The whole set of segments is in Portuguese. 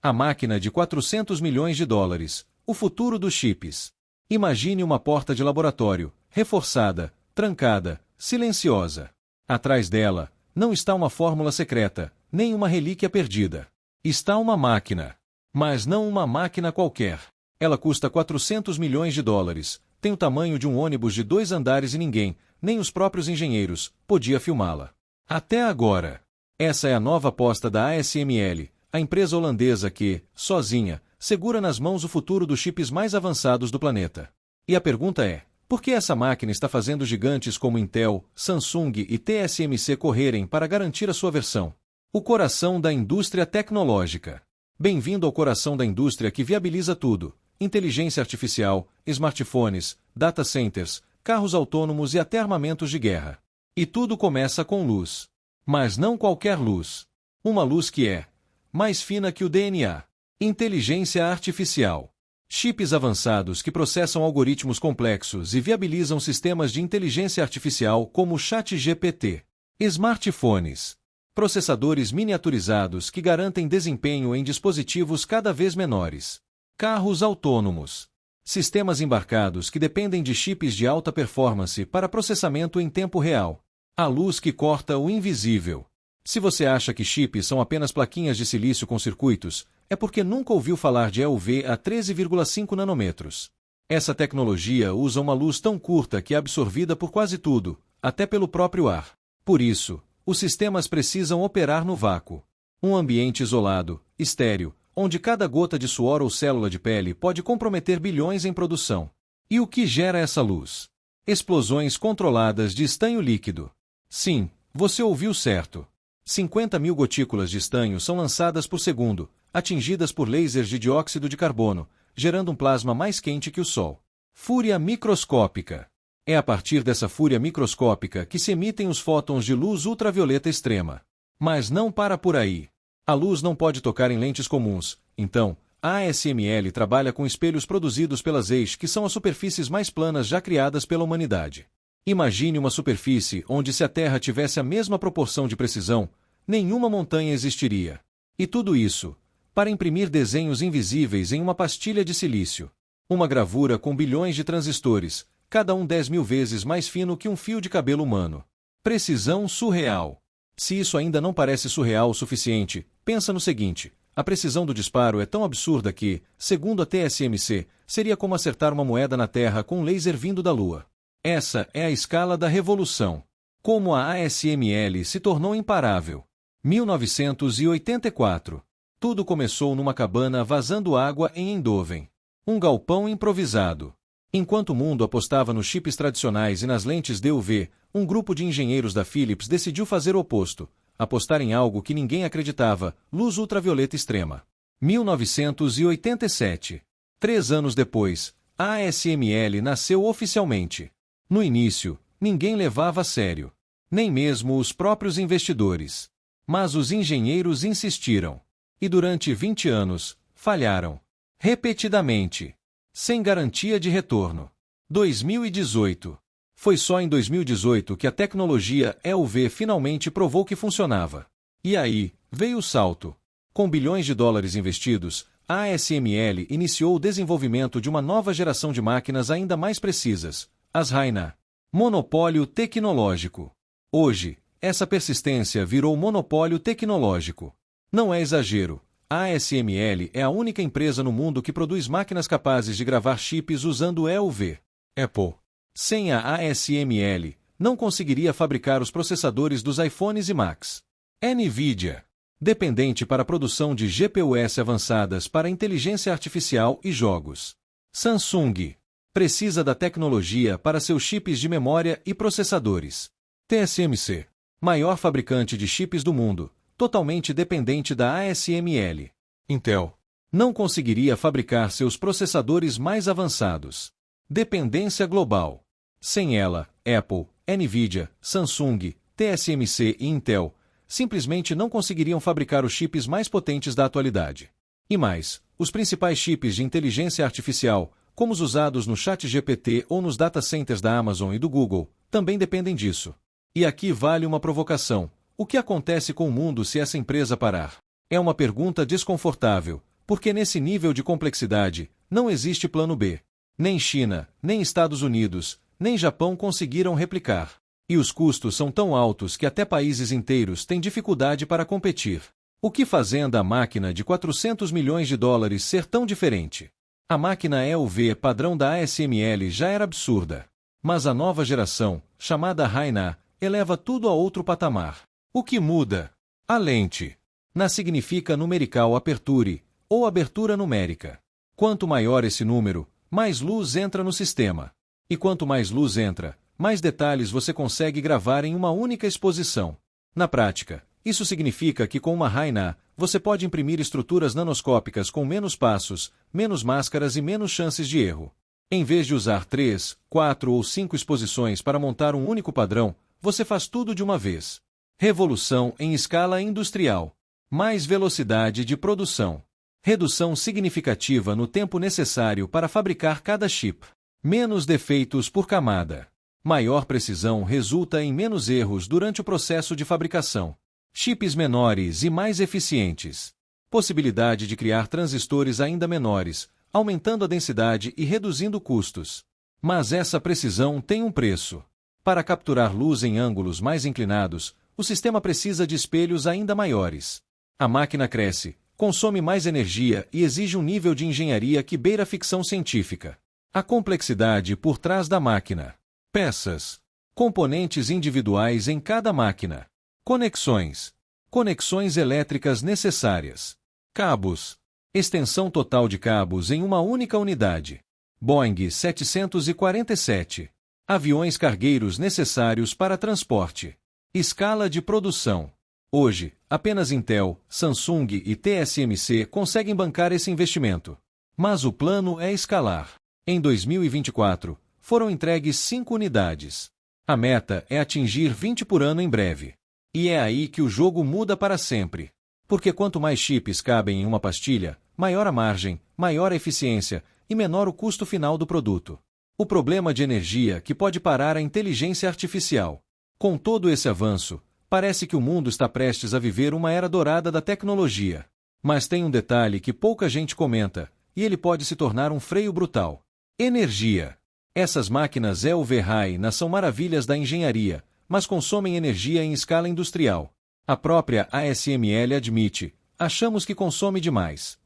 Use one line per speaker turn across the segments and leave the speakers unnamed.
A máquina de 400 milhões de dólares, o futuro dos chips. Imagine uma porta de laboratório, reforçada, trancada, silenciosa. Atrás dela, não está uma fórmula secreta, nem uma relíquia perdida. Está uma máquina. Mas não uma máquina qualquer. Ela custa 400 milhões de dólares, tem o tamanho de um ônibus de 2 andares e ninguém, nem os próprios engenheiros, podia filmá-la. Até agora. Essa é a nova aposta da ASML, a empresa holandesa que, sozinha, segura nas mãos o futuro dos chips mais avançados do planeta. E a pergunta é, por que essa máquina está fazendo gigantes como Intel, Samsung e TSMC correrem para garantir a sua versão? O coração da indústria tecnológica. Bem-vindo ao coração da indústria que viabiliza tudo: inteligência artificial, smartphones, data centers, carros autônomos e até armamentos de guerra. E tudo começa com luz. Mas não qualquer luz. Uma luz que é mais fina que o DNA. Inteligência artificial. Chips avançados que processam algoritmos complexos e viabilizam sistemas de inteligência artificial como o ChatGPT. Smartphones. Processadores miniaturizados que garantem desempenho em dispositivos cada vez menores. Carros autônomos. Sistemas embarcados que dependem de chips de alta performance para processamento em tempo real. A luz que corta o invisível. Se você acha que chips são apenas plaquinhas de silício com circuitos, é porque nunca ouviu falar de EUV a 13,5 nanômetros. Essa tecnologia usa uma luz tão curta que é absorvida por quase tudo, até pelo próprio ar. Por isso, os sistemas precisam operar no vácuo. Um ambiente isolado, estéril, onde cada gota de suor ou célula de pele pode comprometer bilhões em produção. E o que gera essa luz? Explosões controladas de estanho líquido. Sim, você ouviu certo. 50 mil gotículas de estanho são lançadas por segundo, atingidas por lasers de dióxido de carbono, gerando um plasma mais quente que o Sol. Fúria microscópica. É a partir dessa fúria microscópica que se emitem os fótons de luz ultravioleta extrema. Mas não para por aí. A luz não pode tocar em lentes comuns, então, a ASML trabalha com espelhos produzidos pelas EIS, que são as superfícies mais planas já criadas pela humanidade. Imagine uma superfície onde, se a Terra tivesse a mesma proporção de precisão, nenhuma montanha existiria. E tudo isso, para imprimir desenhos invisíveis em uma pastilha de silício. Uma gravura com bilhões de transistores, cada um 10 mil vezes mais fino que um fio de cabelo humano. Precisão surreal. Se isso ainda não parece surreal o suficiente, pensa no seguinte: a precisão do disparo é tão absurda que, segundo a TSMC, seria como acertar uma moeda na Terra com um laser vindo da Lua. Essa é a escala da revolução. Como a ASML se tornou imparável. 1984. Tudo começou numa cabana vazando água em Eindhoven. Um galpão improvisado. Enquanto o mundo apostava nos chips tradicionais e nas lentes DUV, um grupo de engenheiros da Philips decidiu fazer o oposto, apostar em algo que ninguém acreditava: luz ultravioleta extrema. 1987. 3 anos depois, a ASML nasceu oficialmente. No início, ninguém levava a sério. Nem mesmo os próprios investidores. Mas os engenheiros insistiram. E durante 20 anos, falharam. Repetidamente. Sem garantia de retorno. 2018. Foi só em 2018 que a tecnologia EUV finalmente provou que funcionava. E aí, veio o salto. Com bilhões de dólares investidos, a ASML iniciou o desenvolvimento de uma nova geração de máquinas ainda mais precisas, as Hainan. Monopólio tecnológico. Hoje, essa persistência virou monopólio tecnológico. Não é exagero. A ASML é a única empresa no mundo que produz máquinas capazes de gravar chips usando EUV. Apple. Sem a ASML, não conseguiria fabricar os processadores dos iPhones e Macs. NVIDIA. Dependente para a produção de GPUs avançadas para inteligência artificial e jogos. Samsung. Precisa da tecnologia para seus chips de memória e processadores. TSMC. Maior fabricante de chips do mundo, totalmente dependente da ASML. Intel. Não conseguiria fabricar seus processadores mais avançados. Dependência global. Sem ela, Apple, NVIDIA, Samsung, TSMC e Intel simplesmente não conseguiriam fabricar os chips mais potentes da atualidade. E mais, os principais chips de inteligência artificial, como os usados no ChatGPT ou nos data centers da Amazon e do Google, também dependem disso. E aqui vale uma provocação. O que acontece com o mundo se essa empresa parar? É uma pergunta desconfortável, Porque nesse nível de complexidade, não existe plano B. Nem China, nem Estados Unidos, nem Japão conseguiram replicar. E os custos são tão altos que até países inteiros têm dificuldade para competir. O que fazendo a máquina de 400 milhões de dólares ser tão diferente? A máquina EUV padrão da ASML já era absurda. Mas a nova geração, chamada Hainan, eleva tudo a outro patamar. O que muda? A lente. Na significa numerical aperture, ou abertura numérica. Quanto maior esse número, mais luz entra no sistema. E quanto mais luz entra, mais detalhes você consegue gravar em uma única exposição. Na prática, isso significa que com uma Hainan, você pode imprimir estruturas nanoscópicas com menos passos, menos máscaras e menos chances de erro. Em vez de usar 3, 4 ou 5 exposições para montar um único padrão, você faz tudo de uma vez. Revolução em escala industrial. Mais velocidade de produção. Redução significativa no tempo necessário para fabricar cada chip. Menos defeitos por camada. Maior precisão resulta em menos erros durante o processo de fabricação. Chips menores e mais eficientes. Possibilidade de criar transistores ainda menores, aumentando a densidade e reduzindo custos. Mas essa precisão tem um preço. Para capturar luz em ângulos mais inclinados, o sistema precisa de espelhos ainda maiores. A máquina cresce, consome mais energia e exige um nível de engenharia que beira a ficção científica. A complexidade por trás da máquina. Peças. Componentes individuais em cada máquina. Conexões. Conexões elétricas necessárias. Cabos. Extensão total de cabos em uma única unidade. Boeing 747. Aviões cargueiros necessários para transporte. Escala de produção. Hoje, apenas Intel, Samsung e TSMC conseguem bancar esse investimento. Mas o plano é escalar. Em 2024, foram entregues 5 unidades. A meta é atingir 20 por ano em breve. E é aí que o jogo muda para sempre. Porque quanto mais chips cabem em uma pastilha, maior a margem, maior a eficiência e menor o custo final do produto. O problema de energia que pode parar a inteligência artificial. Com todo esse avanço, parece que o mundo está prestes a viver uma era dourada da tecnologia. Mas tem um detalhe que pouca gente comenta, e ele pode se tornar um freio brutal. Energia. Essas máquinas EUV-Hainan são maravilhas da engenharia, mas consomem energia em escala industrial. A própria ASML admite, achamos que consome demais.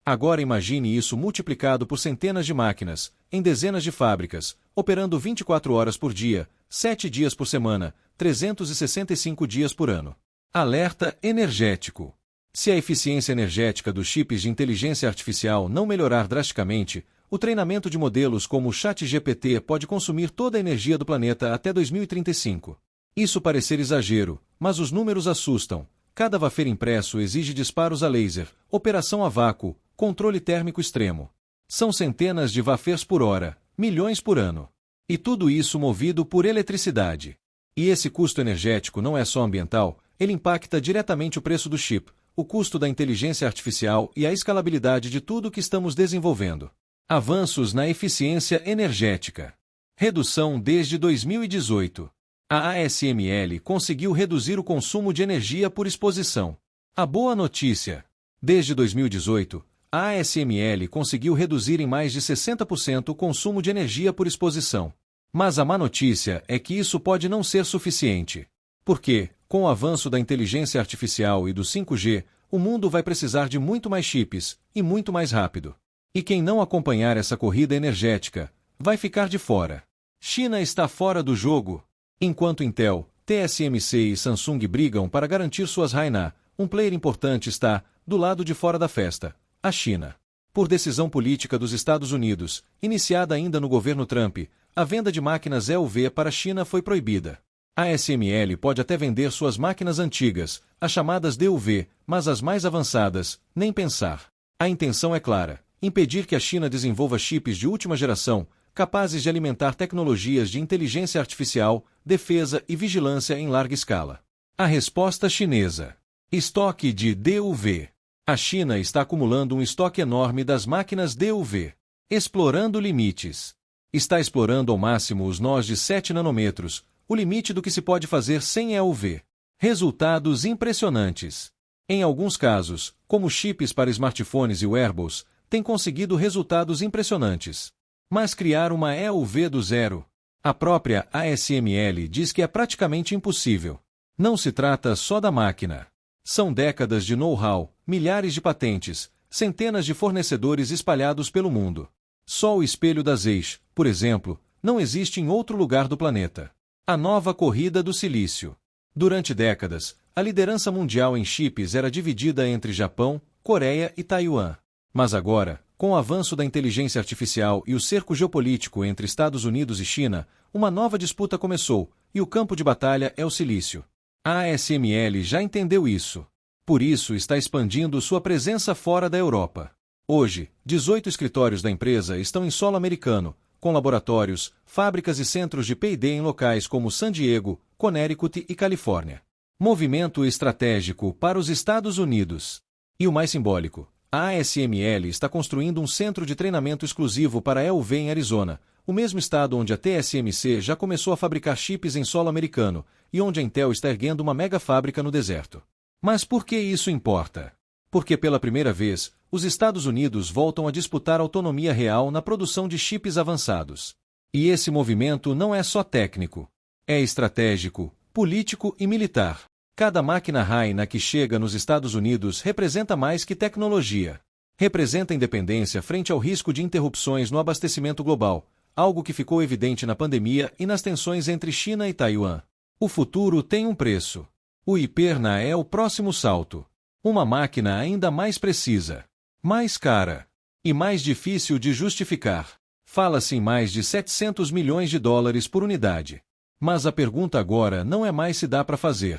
Agora imagine isso multiplicado por centenas de máquinas, em dezenas de fábricas, operando 24 horas por dia, 7 dias por semana, 365 dias por ano. Alerta energético. Se a eficiência energética dos chips de inteligência artificial não melhorar drasticamente, o treinamento de modelos como o ChatGPT pode consumir toda a energia do planeta até 2035. Isso parecer exagero, mas os números assustam. Cada wafer impresso exige disparos a laser, operação a vácuo, controle térmico extremo. São centenas de wafers por hora, milhões por ano. E tudo isso movido por eletricidade. E esse custo energético não é só ambiental, ele impacta diretamente o preço do chip, o custo da inteligência artificial e a escalabilidade de tudo que estamos desenvolvendo. Avanços na eficiência energética. Redução desde 2018. A ASML conseguiu reduzir o consumo de energia por exposição. A boa notícia. Desde 2018, a ASML conseguiu reduzir em mais de 60% o consumo de energia por exposição. Mas a má notícia é que isso pode não ser suficiente. Porque, com o avanço da inteligência artificial e do 5G, o mundo vai precisar de muito mais chips, e muito mais rápido. E quem não acompanhar essa corrida energética, vai ficar de fora. China está fora do jogo. Enquanto Intel, TSMC e Samsung brigam para garantir suas Hainan, um player importante está, do lado de fora da festa, a China. Por decisão política dos Estados Unidos, iniciada ainda no governo Trump, a venda de máquinas EUV para a China foi proibida. A ASML pode até vender suas máquinas antigas, as chamadas DUV, mas as mais avançadas, nem pensar. A intenção é clara: impedir que a China desenvolva chips de última geração, capazes de alimentar tecnologias de inteligência artificial, defesa e vigilância em larga escala. A resposta chinesa. Estoque de DUV. A China está acumulando um estoque enorme das máquinas DUV. Explorando limites. Está explorando ao máximo os nós de 7 nanômetros, o limite do que se pode fazer sem EUV. Resultados impressionantes. Em alguns casos, como chips para smartphones e wearables, têm conseguido resultados impressionantes. Mas criar uma EUV do zero? A própria ASML diz que é praticamente impossível. Não se trata só da máquina. São décadas de know-how, milhares de patentes, centenas de fornecedores espalhados pelo mundo. Só o espelho da Zeiss, por exemplo, não existe em outro lugar do planeta. A nova corrida do silício. Durante décadas, a liderança mundial em chips era dividida entre Japão, Coreia e Taiwan. Mas agora, com o avanço da inteligência artificial e o cerco geopolítico entre Estados Unidos e China, uma nova disputa começou, e o campo de batalha é o silício. A ASML já entendeu isso. Por isso está expandindo sua presença fora da Europa. Hoje, 18 escritórios da empresa estão em solo americano, com laboratórios, fábricas e centros de P&D em locais como San Diego, Connecticut e Califórnia. Movimento estratégico para os Estados Unidos. E o mais simbólico, a ASML está construindo um centro de treinamento exclusivo para a EUV em Arizona, o mesmo estado onde a TSMC já começou a fabricar chips em solo americano, e onde a Intel está erguendo uma mega fábrica no deserto. Mas por que isso importa? Porque pela primeira vez, os Estados Unidos voltam a disputar autonomia real na produção de chips avançados. E esse movimento não é só técnico. É estratégico, político e militar. Cada máquina Raina que chega nos Estados Unidos representa mais que tecnologia. Representa independência frente ao risco de interrupções no abastecimento global, algo que ficou evidente na pandemia e nas tensões entre China e Taiwan. O futuro tem um preço. O Hiperna é o próximo salto. Uma máquina ainda mais precisa, mais cara e mais difícil de justificar. Fala-se em mais de 700 milhões de dólares por unidade. Mas a pergunta agora não é mais se dá para fazer.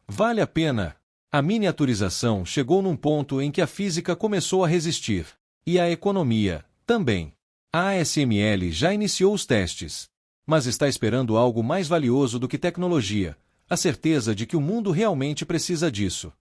Vale a pena? A miniaturização chegou num ponto em que a física começou a resistir. E a economia, também. A ASML já iniciou os testes. Mas está esperando algo mais valioso do que tecnologia, a certeza de que o mundo realmente precisa disso.